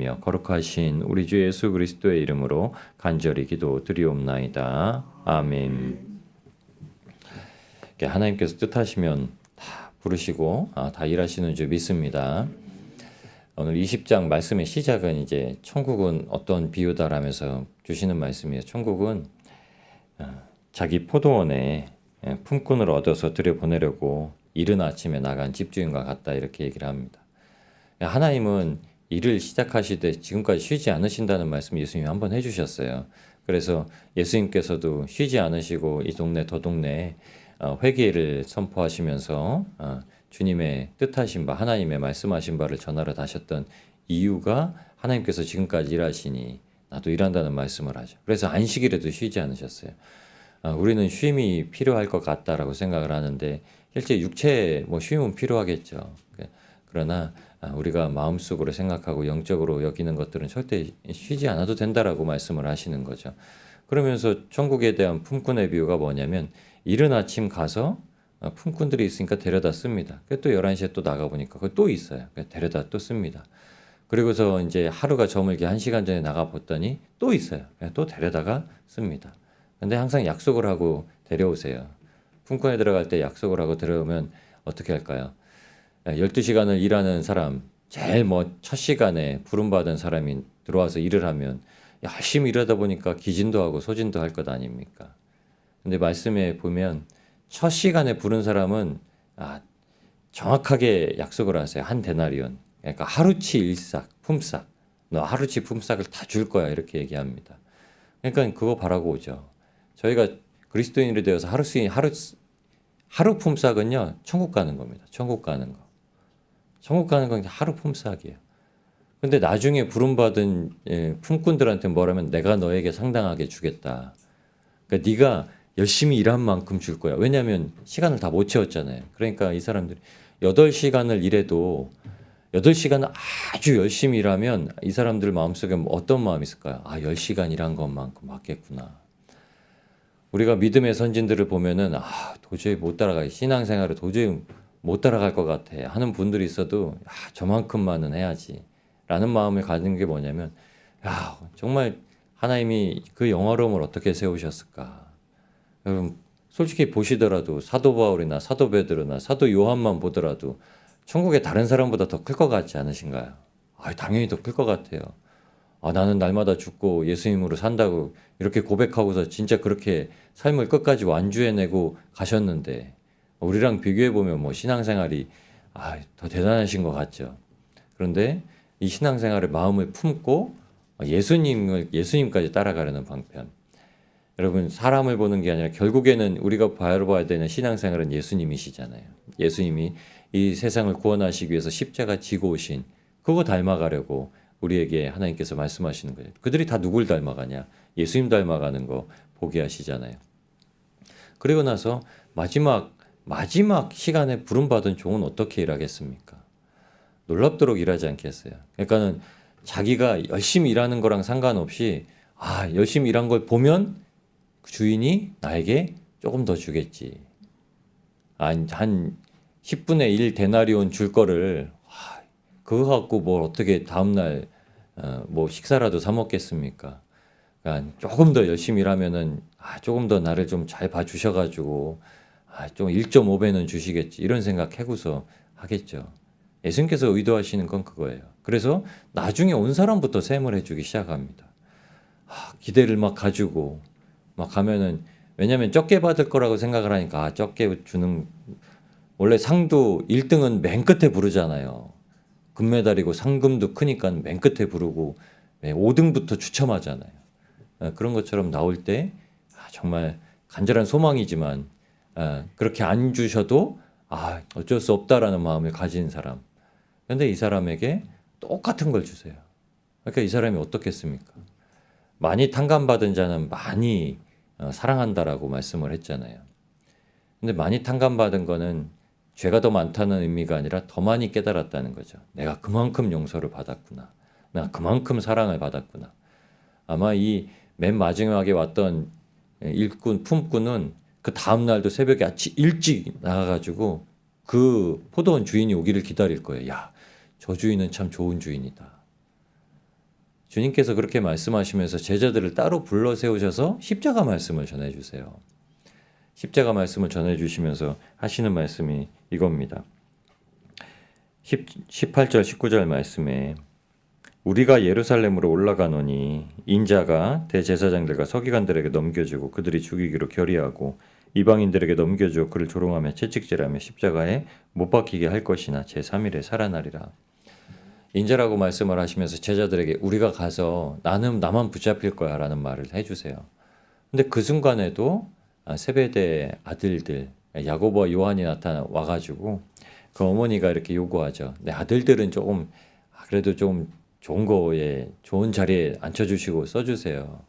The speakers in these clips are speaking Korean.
거룩하신 우리 주 예수 그리스도의 이름으로 간절히 기도드리옵나이다. 아멘. 하나님께서 뜻하시면 다 부르시고 다 일하시는 줄 믿습니다. 오늘 20장 말씀의 시작은 이제 천국은 어떤 비유다라면서 주시는 말씀이에요. 천국은 자기 포도원에 품꾼을 얻어서 들여보내려고 이른 아침에 나간 집주인과 같다, 이렇게 얘기를 합니다. 하나님은 일을 시작하시되 지금까지 쉬지 않으신다는 말씀 예수님이 한번 해주셨어요. 그래서 예수님께서도 쉬지 않으시고 이 동네 저 동네 회개를 선포하시면서 주님의 뜻하신 바, 하나님의 말씀하신 바를 전하러 다셨던 이유가 하나님께서 지금까지 일하시니 나도 일한다는 말씀을 하죠. 그래서 안식일에도 쉬지 않으셨어요. 우리는 쉼이 필요할 것 같다라고 생각을 하는데 실제 육체에 쉼은 필요하겠죠. 그러나 우리가 마음속으로 생각하고 영적으로 여기는 것들은 절대 쉬지 않아도 된다라고 말씀을 하시는 거죠. 그러면서 천국에 대한 품꾼의 비유가 뭐냐면 이른 아침 가서 품꾼들이 있으니까 데려다 씁니다. 또 11시에 또 나가보니까 그거 또 있어요. 데려다 또 씁니다. 그리고서 이제 하루가 저물게 1시간 전에 나가봤더니 또 있어요. 또 데려다가 씁니다. 근데 항상 약속을 하고 데려오세요. 품꾼에 들어갈 때 약속을 하고 들어오면 어떻게 할까요? 12시간을 일하는 사람, 제일 첫 시간에 부름받은 사람이 들어와서 일을 하면 열심히 일하다 보니까 기진도 하고 소진도 할 것 아닙니까? 근데 말씀에 보면 첫 시간에 부른 사람은 정확하게 약속을 하세요. 한 데나리온. 그러니까 하루치 일삭, 품삯. 너 하루치 품삯을 다 줄 거야, 이렇게 얘기합니다. 그러니까 그거 바라고 오죠. 저희가 그리스도인이 되어서 하루 품삯은요, 천국 가는 겁니다. 천국 가는 거. 천국 가는 건 하루 품삯이에요. 근데 나중에 부름받은 품꾼들한테 뭐라면 내가 너에게 상당하게 주겠다. 그러니까 네가 열심히 일한 만큼 줄 거야. 왜냐하면 시간을 다 못 채웠잖아요. 그러니까 이 사람들이 8시간을 일해도 8시간을 아주 열심히 일하면 이 사람들 마음속에 어떤 마음이 있을까요? 10시간 일한 것만큼 맞겠구나. 우리가 믿음의 선진들을 보면은 도저히 못 따라가, 신앙생활을 도저히 못 따라갈 것 같아 하는 분들이 있어도 저만큼만은 해야지 라는 마음을 가진 게 뭐냐면 정말 하나님이 그 영화로움을 어떻게 세우셨을까. 여러분 솔직히 보시더라도 사도 바울이나 사도 베드로나 사도 요한만 보더라도 천국에 다른 사람보다 더 클 것 같지 않으신가요? 당연히 더 클 것 같아요. 나는 날마다 죽고 예수님으로 산다고 이렇게 고백하고서 진짜 그렇게 삶을 끝까지 완주해내고 가셨는데 우리랑 비교해보면 신앙생활이 더 대단하신 것 같죠. 그런데 이 신앙생활의 마음을 품고 예수님까지 따라가려는 방편. 여러분 사람을 보는 게 아니라 결국에는 우리가 바라봐야 되는 신앙생활은 예수님이시잖아요. 예수님이 이 세상을 구원하시기 위해서 십자가 지고 오신 그거 닮아가려고 우리에게 하나님께서 말씀하시는 거예요. 그들이 다 누굴 닮아가냐? 예수님 닮아가는 거 보게 하시잖아요. 그리고 나서 마지막 시간에 부름받은 종은 어떻게 일하겠습니까? 놀랍도록 일하지 않겠어요? 그러니까는 자기가 열심히 일하는 거랑 상관없이 열심히 일한 걸 보면 그 주인이 나에게 조금 더 주겠지. 한 10분의 1 데나리온 줄 거를 그거 갖고 뭘 어떻게 다음날 식사라도 사 먹겠습니까? 그러니까 조금 더 열심히 일하면은 조금 더 나를 좀 잘 봐주셔가지고 좀 1.5배는 주시겠지, 이런 생각 해고서 하겠죠. 예수님께서 의도하시는 건 그거예요. 그래서 나중에 온 사람부터 셈을 해주기 시작합니다. 기대를 막 가지고 막 가면은, 왜냐면 적게 받을 거라고 생각을 하니까 적게 주는, 원래 상도 1등은 맨 끝에 부르잖아요. 금메달이고 상금도 크니까 맨 끝에 부르고 5등부터 추첨하잖아요. 그런 것처럼 나올 때 정말 간절한 소망이지만 그렇게 안 주셔도 어쩔 수 없다라는 마음을 가진 사람. 그런데 이 사람에게 똑같은 걸 주세요. 그러니까 이 사람이 어떻겠습니까? 많이 탕감받은 자는 많이 사랑한다라고 말씀을 했잖아요. 근데 많이 탕감받은 거는 죄가 더 많다는 의미가 아니라 더 많이 깨달았다는 거죠. 내가 그만큼 용서를 받았구나. 내가 그만큼 사랑을 받았구나. 아마 이 맨 마지막에 왔던 일꾼, 품꾼은 그 다음날도 새벽에 아침 일찍 나가가지고 그 포도원 주인이 오기를 기다릴 거예요. 저 주인은 참 좋은 주인이다. 주님께서 그렇게 말씀하시면서 제자들을 따로 불러 세우셔서 십자가 말씀을 전해주세요. 십자가 말씀을 전해주시면서 하시는 말씀이 이겁니다. 18절 19절 말씀에 우리가 예루살렘으로 올라가노니 인자가 대제사장들과 서기관들에게 넘겨주고 그들이 죽이기로 결의하고 이방인들에게 넘겨주어 그를 조롱하며 채찍질하며 십자가에 못 박히게 할 것이나 제3일에 살아나리라. 인자라고 말씀을 하시면서 제자들에게 우리가 가서 나만 붙잡힐 거야 라는 말을 해주세요. 근데 그 순간에도 세베대의 아들들 야고보와 요한이 와가지고 그 어머니가 이렇게 요구하죠. 내 아들들은 조금 그래도 좀 좋은 거에 좋은 자리에 앉혀주시고 써주세요.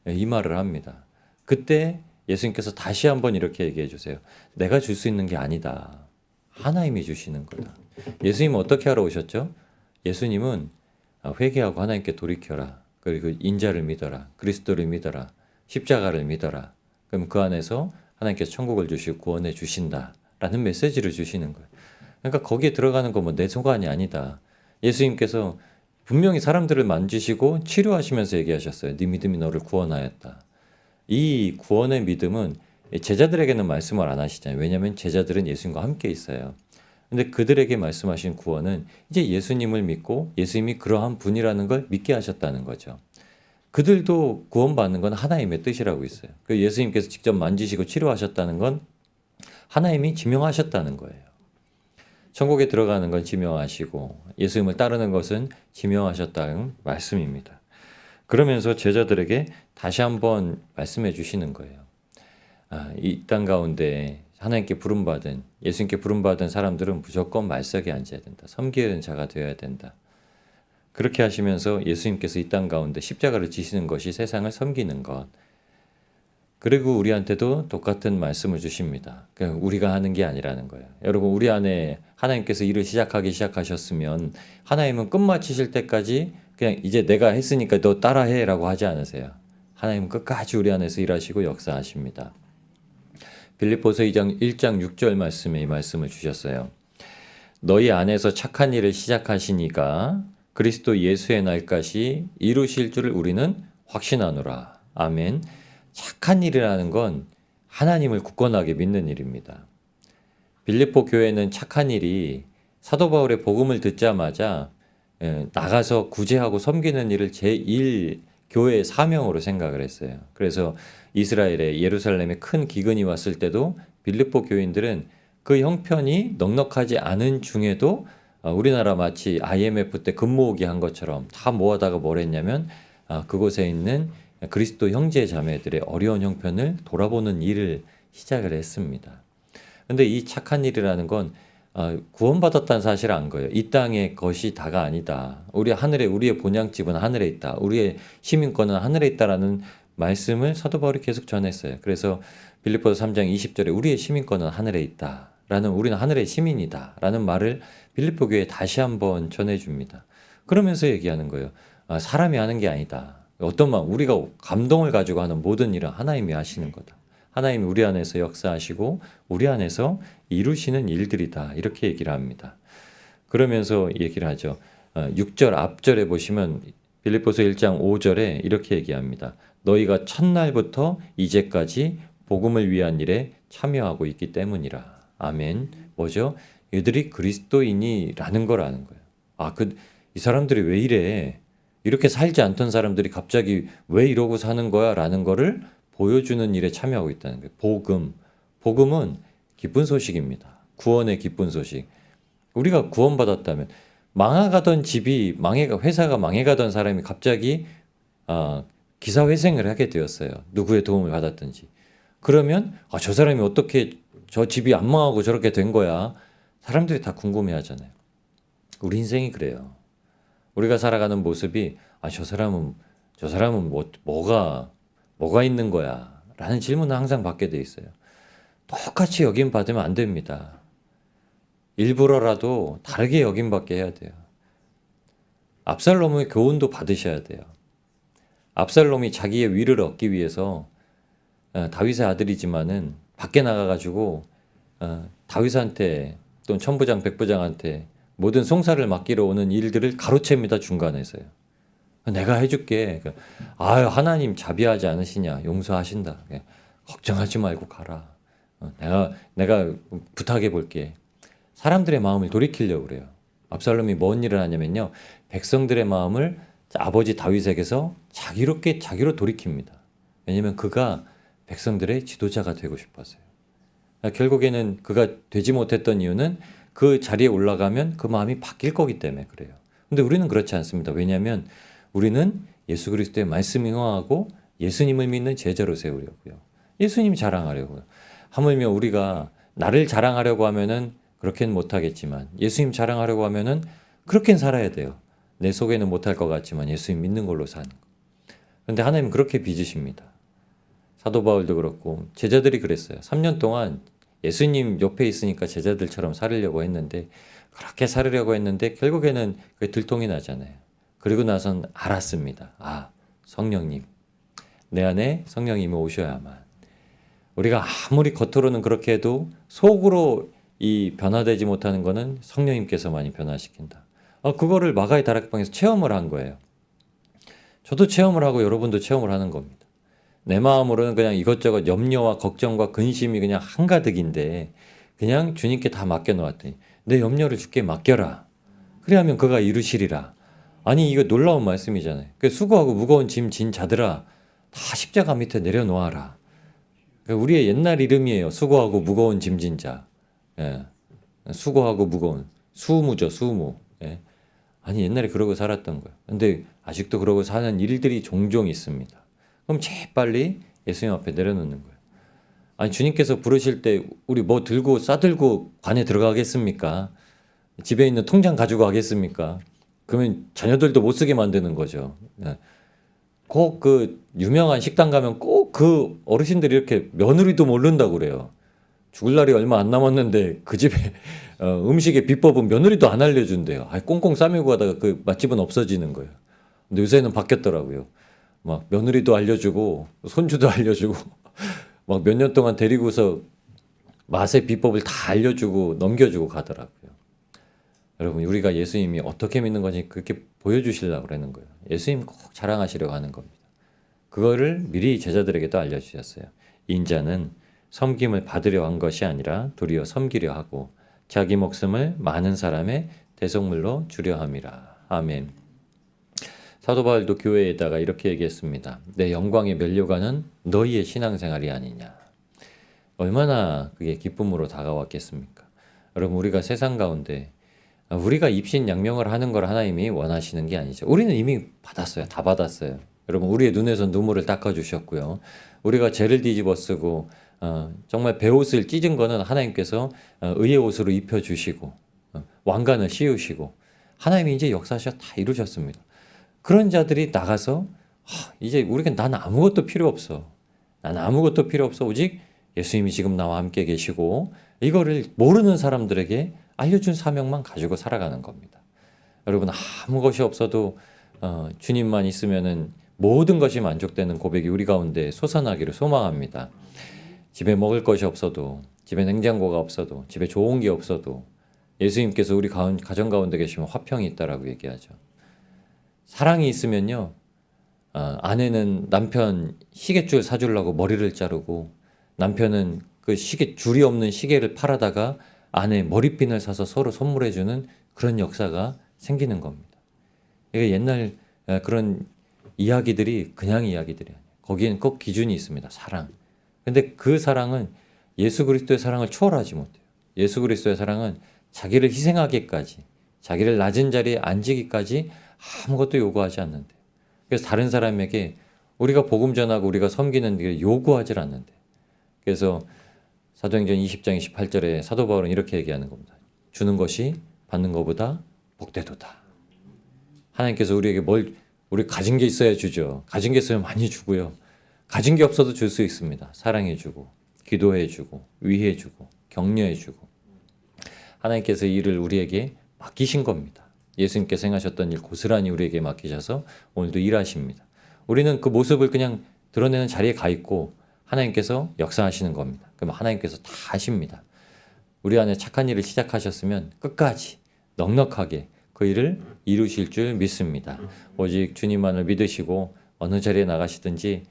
이 말을 합니다. 그때 예수님께서 다시 한번 이렇게 얘기해 주세요. 내가 줄 수 있는 게 아니다. 하나님이 주시는 거다. 예수님은 어떻게 하러 오셨죠? 예수님은 회개하고 하나님께 돌이켜라. 그리고 인자를 믿어라. 그리스도를 믿어라. 십자가를 믿어라. 그럼 그 안에서 하나님께서 천국을 주시고 구원해 주신다. 라는 메시지를 주시는 거예요. 그러니까 거기에 들어가는 건 뭐 내 소관이 아니다. 예수님께서 분명히 사람들을 만지시고 치료하시면서 얘기하셨어요. 네 믿음이 너를 구원하였다. 이 구원의 믿음은 제자들에게는 말씀을 안 하시잖아요. 왜냐하면 제자들은 예수님과 함께 있어요. 근데 그들에게 말씀하신 구원은 이제 예수님을 믿고 예수님이 그러한 분이라는 걸 믿게 하셨다는 거죠. 그들도 구원받는 건 하나님의 뜻이라고 있어요. 그 예수님께서 직접 만지시고 치료하셨다는 건 하나님이 지명하셨다는 거예요. 천국에 들어가는 건 지명하시고 예수님을 따르는 것은 지명하셨다는 말씀입니다. 그러면서 제자들에게 다시 한번 말씀해 주시는 거예요. 이 땅 가운데 하나님께 부름받은 예수님께 부름받은 사람들은 무조건 말석에 앉아야 된다. 섬기는 자가 되어야 된다. 그렇게 하시면서 예수님께서 이 땅 가운데 십자가를 지시는 것이 세상을 섬기는 것. 그리고 우리한테도 똑같은 말씀을 주십니다. 우리가 하는 게 아니라는 거예요. 여러분 우리 안에 하나님께서 일을 시작하셨으면 하나님은 끝마치실 때까지 그냥 이제 내가 했으니까 너 따라해 라고 하지 않으세요. 하나님은 끝까지 우리 안에서 일하시고 역사하십니다. 빌립보서 1장 6절 말씀에 이 말씀을 주셨어요. 너희 안에서 착한 일을 시작하시니까 그리스도 예수의 날까지 이루실 줄을 우리는 확신하노라. 아멘. 착한 일이라는 건 하나님을 굳건하게 믿는 일입니다. 빌립보 교회는 착한 일이 사도 바울의 복음을 듣자마자 나가서 구제하고 섬기는 일을 제1 교회의 사명으로 생각을 했어요. 그래서 이스라엘에 예루살렘에 큰 기근이 왔을 때도 빌립보 교인들은 그 형편이 넉넉하지 않은 중에도 우리나라 마치 IMF 때 금 모으기 한 것처럼 다 모아다가 뭘 했냐면 그곳에 있는 그리스도 형제 자매들의 어려운 형편을 돌아보는 일을 시작을 했습니다. 근데 이 착한 일이라는 건 구원받았다는 사실을 안 거예요. 이 땅의 것이 다가 아니다. 우리의 본향집은 하늘에 있다. 우리의 시민권은 하늘에 있다라는 말씀을 사도 바울이 계속 전했어요. 그래서 빌립보서 3장 20절에 우리의 시민권은 하늘에 있다. 우리는 하늘의 시민이다. 라는 말을 빌립보 교회에 다시 한번 전해줍니다. 그러면서 얘기하는 거예요. 사람이 하는 게 아니다. 우리가 감동을 가지고 하는 모든 일은 하나님이 하시는 거다. 하나님이 우리 안에서 역사하시고 우리 안에서 이루시는 일들이다. 이렇게 얘기를 합니다. 그러면서 얘기를 하죠. 6절 앞절에 보시면 빌립보서 1장 5절에 이렇게 얘기합니다. 너희가 첫날부터 이제까지 복음을 위한 일에 참여하고 있기 때문이라. 아멘. 뭐죠? 이들이 그리스도인이라는 걸 아는 거예요. 이 사람들이 왜 이래? 이렇게 살지 않던 사람들이 갑자기 왜 이러고 사는 거야? 라는 거를 보여주는 일에 참여하고 있다는 거예요. 복음은 기쁜 소식입니다. 구원의 기쁜 소식. 우리가 구원받았다면 망해가던 집이 회사가 망해가던 사람이 갑자기 기사회생을 하게 되었어요. 누구의 도움을 받았든지. 그러면 저 사람이 어떻게 저 집이 안 망하고 저렇게 된 거야? 사람들이 다 궁금해하잖아요. 우리 인생이 그래요. 우리가 살아가는 모습이 저 사람은 뭐가 있는 거야? 라는 질문을 항상 받게 돼 있어요. 똑같이 여김받으면 안 됩니다. 일부러라도 다르게 여김받게 해야 돼요. 압살롬의 교훈도 받으셔야 돼요. 압살롬이 자기의 위를 얻기 위해서 다윗의 아들이지만은 밖에 나가가지고 다윗한테 또는 천부장 백부장한테 모든 송사를 맡기러 오는 일들을 가로챕니다. 중간에서요. 내가 해줄게. 아유, 하나님 자비하지 않으시냐? 용서하신다. 걱정하지 말고 가라. 내가 부탁해 볼게. 사람들의 마음을 돌이키려고 그래요. 압살롬이 뭔 일을 하냐면요. 백성들의 마음을 아버지 다윗에게서 자기로 돌이킵니다. 왜냐면 그가 백성들의 지도자가 되고 싶어서요. 결국에는 그가 되지 못했던 이유는 그 자리에 올라가면 그 마음이 바뀔 거기 때문에 그래요. 근데 우리는 그렇지 않습니다. 왜냐하면 우리는 예수 그리스도의 말씀에 흥하고 예수님을 믿는 제자로 세우려고요. 예수님 자랑하려고요. 하물며 우리가 나를 자랑하려고 하면은 그렇게는 못하겠지만 예수님 자랑하려고 하면은 그렇게는 살아야 돼요. 내 속에는 못할 것 같지만 예수님 믿는 걸로 사는 거. 그런데 하나님은 그렇게 빚으십니다. 사도 바울도 그렇고 제자들이 그랬어요. 3년 동안 예수님 옆에 있으니까 제자들처럼 살으려고 했는데 그렇게 살으려고 했는데 결국에는 그게 들통이 나잖아요. 그리고 나선 알았습니다. 아, 성령님. 내 안에 성령님이 오셔야만. 우리가 아무리 겉으로는 그렇게 해도 속으로 이 변화되지 못하는 거는 성령님께서 많이 변화시킨다. 그거를 마가의 다락방에서 체험을 한 거예요. 저도 체험을 하고 여러분도 체험을 하는 겁니다. 내 마음으로는 그냥 이것저것 염려와 걱정과 근심이 그냥 한가득인데 그냥 주님께 다 맡겨놓았더니 내 염려를 주께 맡겨라. 그래야면 그가 이루시리라. 아니 이거 놀라운 말씀이잖아요. 수고하고 무거운 짐 진 자들아 다 십자가 밑에 내려놓아라. 우리의 옛날 이름이에요. 수고하고 무거운 짐 진 자. 예. 수고하고 무거운 수무죠. 수무. 예. 아니 옛날에 그러고 살았던 거예요. 근데 아직도 그러고 사는 일들이 종종 있습니다. 그럼 재빨리 예수님 앞에 내려놓는 거예요. 아니 주님께서 부르실 때 우리 뭐 들고 싸들고 관에 들어가겠습니까? 집에 있는 통장 가지고 가겠습니까? 그러면 자녀들도 못 쓰게 만드는 거죠. 꼭 그 유명한 식당 가면 꼭 그 어르신들이 이렇게 며느리도 모른다고 그래요. 죽을 날이 얼마 안 남았는데 그 집에 음식의 비법은 며느리도 안 알려준대요. 꽁꽁 싸매고 가다가 그 맛집은 없어지는 거예요. 근데 요새는 바뀌었더라고요. 막 며느리도 알려주고 손주도 알려주고 막 몇 년 동안 데리고서 맛의 비법을 다 알려주고 넘겨주고 가더라고요. 여러분 우리가 예수님이 어떻게 믿는 건지 그렇게 보여주시려고 그러는 거예요. 예수님 꼭 자랑하시려고 하는 겁니다. 그거를 미리 제자들에게도 알려주셨어요. 인자는 섬김을 받으려 한 것이 아니라 도리어 섬기려 하고 자기 목숨을 많은 사람의 대속물로 주려 함이라. 아멘. 사도 바울도 교회에다가 이렇게 얘기했습니다. 내 영광에 면류관은 너희의 신앙생활이 아니냐. 얼마나 그게 기쁨으로 다가왔겠습니까? 여러분 우리가 세상 가운데 우리가 입신양명을 하는 걸 하나님이 원하시는 게 아니죠. 우리는 이미 받았어요. 다 받았어요. 여러분 우리의 눈에서 눈물을 닦아주셨고요. 우리가 죄를 뒤집어 쓰고 정말 베옷을 찢은 거는 하나님께서 의의 옷으로 입혀주시고 왕관을 씌우시고 하나님이 이제 역사하셔 다 이루셨습니다. 그런 자들이 나가서 이제 우리가 난 아무것도 필요 없어. 난 아무것도 필요 없어. 오직 예수님이 지금 나와 함께 계시고 이거를 모르는 사람들에게 알려준 사명만 가지고 살아가는 겁니다. 여러분 아무 것이 없어도 주님만 있으면은 모든 것이 만족되는 고백이 우리 가운데 솟아나기를 소망합니다. 집에 먹을 것이 없어도 집에 냉장고가 없어도 집에 좋은 게 없어도 예수님께서 우리 가정 가운데 계시면 화평이 있다라고 얘기하죠. 사랑이 있으면요 아내는 남편 시계줄 사주려고 머리를 자르고 남편은 그 줄이 없는 시계를 팔아다가 아내 머리핀을 사서 서로 선물해주는 그런 역사가 생기는 겁니다. 이게 옛날 그런 이야기들이 그냥 이야기들이 아니에요. 거기엔 꼭 기준이 있습니다. 사랑. 근데 그 사랑은 예수 그리스도의 사랑을 초월하지 못해요. 예수 그리스도의 사랑은 자기를 희생하기까지, 자기를 낮은 자리에 앉히기까지 아무것도 요구하지 않는데. 그래서 다른 사람에게 우리가 복음 전하고 우리가 섬기는 일을 요구하지 않는데. 그래서 사도행전 20장 28절에 사도 바울은 이렇게 얘기하는 겁니다. 주는 것이 받는 것보다 복되도다. 하나님께서 우리에게 우리 가진 게 있어야 주죠. 가진 게 있으면 많이 주고요. 가진 게 없어도 줄 수 있습니다. 사랑해주고, 기도해주고, 위해주고, 격려해주고. 하나님께서 이 일을 우리에게 맡기신 겁니다. 예수님께서 행하셨던 일 고스란히 우리에게 맡기셔서 오늘도 일하십니다. 우리는 그 모습을 그냥 드러내는 자리에 가 있고 하나님께서 역사하시는 겁니다. 그럼 하나님께서 다 하십니다. 우리 안에 착한 일을 시작하셨으면 끝까지 넉넉하게 그 일을 이루실 줄 믿습니다. 오직 주님만을 믿으시고 어느 자리에 나가시든지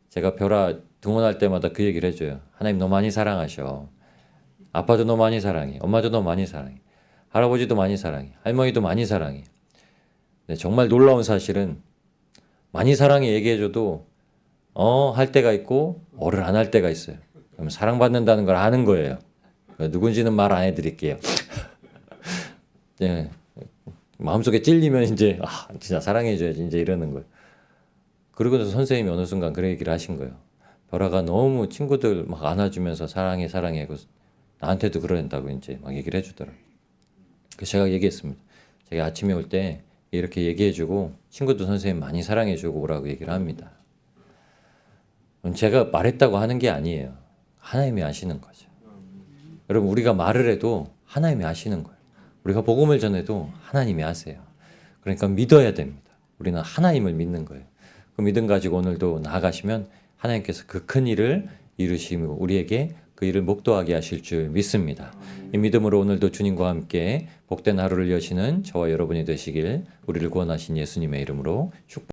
제가 벼라 등원할 때마다 그 얘기를 해줘요. 하나님 너 많이 사랑하셔. 아빠도 너 많이 사랑해. 엄마도 너 많이 사랑해. 할아버지도 많이 사랑해. 할머니도 많이 사랑해. 네, 정말 놀라운 사실은 많이 사랑해 얘기해줘도 할 때가 있고 를 안 할 때가 있어요. 그럼 사랑받는다는 걸 아는 거예요. 누군지는 말 안 해드릴게요. 네, 마음속에 찔리면 이제 진짜 사랑해줘야지 이제 이러는 거예요. 그러고 나서 선생님이 어느 순간 그런 얘기를 하신 거예요. 벼라가 너무 친구들 막 안아주면서 사랑해 사랑해 그 나한테도 그런다고 이제 막 얘기를 해주더라고요. 그래서 제가 얘기했습니다. 제가 아침에 올 때 이렇게 얘기해주고 친구도 선생님 많이 사랑해주고 오라고 얘기를 합니다. 제가 말했다고 하는 게 아니에요. 하나님이 아시는 거죠. 여러분 우리가 말을 해도 하나님이 아시는 거예요. 우리가 복음을 전해도 하나님이 아세요. 그러니까 믿어야 됩니다. 우리는 하나님을 믿는 거예요. 그 믿음 가지고 오늘도 나아가시면 하나님께서 그 큰 일을 이루시고 우리에게 그 일을 목도하게 하실 줄 믿습니다. 이 믿음으로 오늘도 주님과 함께 복된 하루를 여시는 저와 여러분이 되시길 우리를 구원하신 예수님의 이름으로 축복합니다.